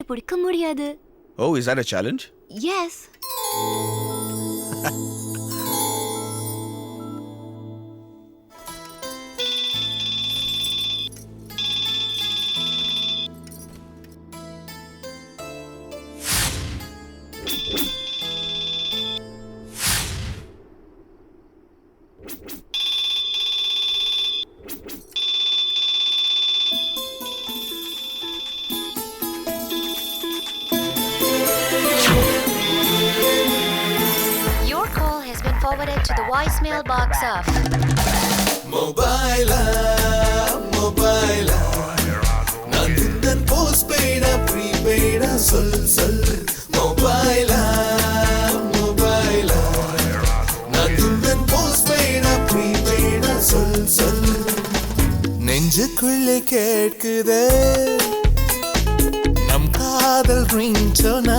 பிடிக்க முடியாது. Oh, is that a challenge? Yes. Forwarded to the voicemail box of Mobile நான் உந்தன் postpaid prepaid சொல் Mobile நான் உந்தன் postpaid prepaid சொல் நெஞ்சுக்குள்ளே கேட்குதே நம் காதல் ringtone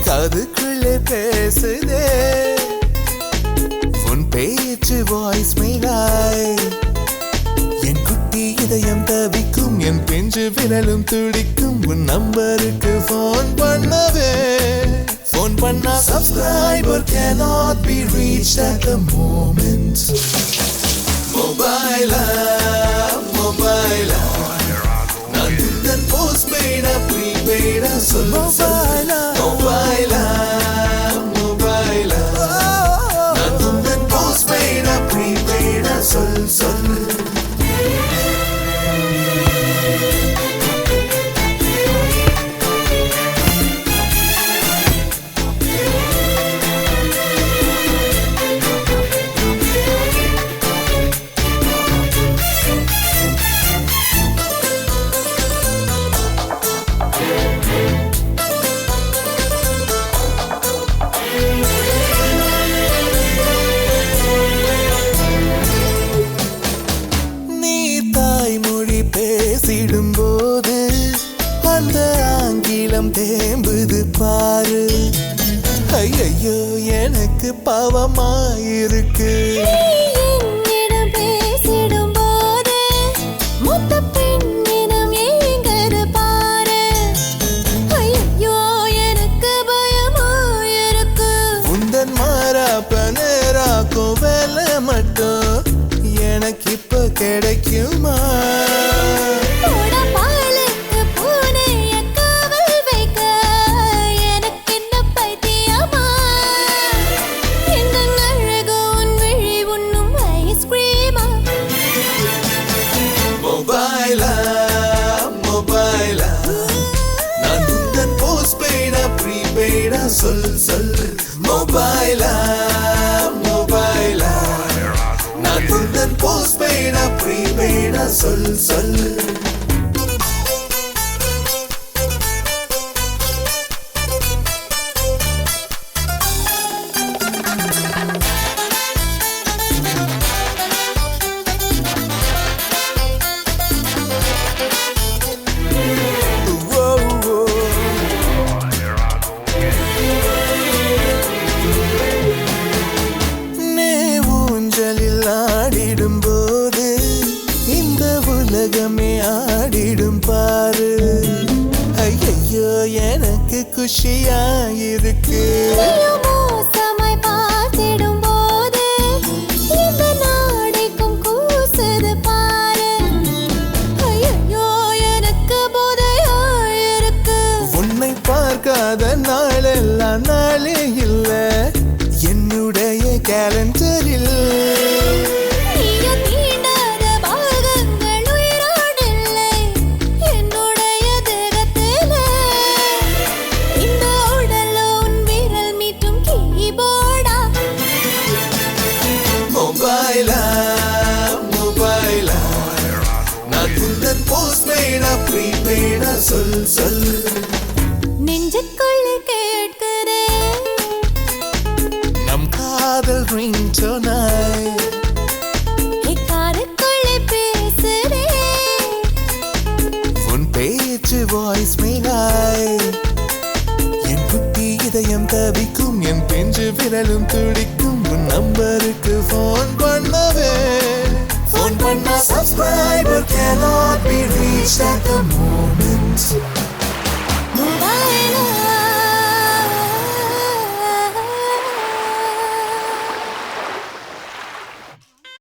காதுக்குள்ளே பேசுதே உன் பேச்சு வாய்ஸ் மெயிலாய் என் குட்டி இதயம் தவிக்கும் என் பிஞ்சு விரலும் துடிக்கும் உன் நம்பருக்கு போன் பண்ணவே போன் பண்ணா subscriber cannot be reached at the moment mobile நான் உந்தன் postpaid prepaid சொல் mobile நான் உந்தன் postpaid prepaid சொல் பேசிடும்போது அந்த ஆங்கிலம் தேம்புது பாரு ஐயோ எனக்கு பாவமாயிருக்கு உந்தன் மாறாப்ப நேராக்கும் வேலை மட்டும் எனக்கு இப்ப கிடைக்குமா நான் உந்தன் postpaid prepaid சொல் mobile நான் உந்தன் postpaid prepaid சொல் ஆடிடும்போது இந்த உலகமே ஆடிடும் பாரு ஐயோ எனக்கு குஷியாயிருக்கு உன்னை பார்க்காத நாளெல்லாம் நாளே இல்ல என்னுடைய கேலண்டரில் mobile நான் உந்தன் postpaid prepaid சொல் நெஞ்சுக்குள்ளே கேட்குதே நம் காதல் ringtone காதுக்குள்ளே பேசுதே உன் பேச்சு வாய்ஸ் மெயிலாய் என் குட்டி இதயம் தவிக்கும் என் பிஞ்சு விரலும் துடிக்கும் உன் நம்பருக்கு போன் பண்ணவே போன் பண்ணா subscriber cannot be reached at the moment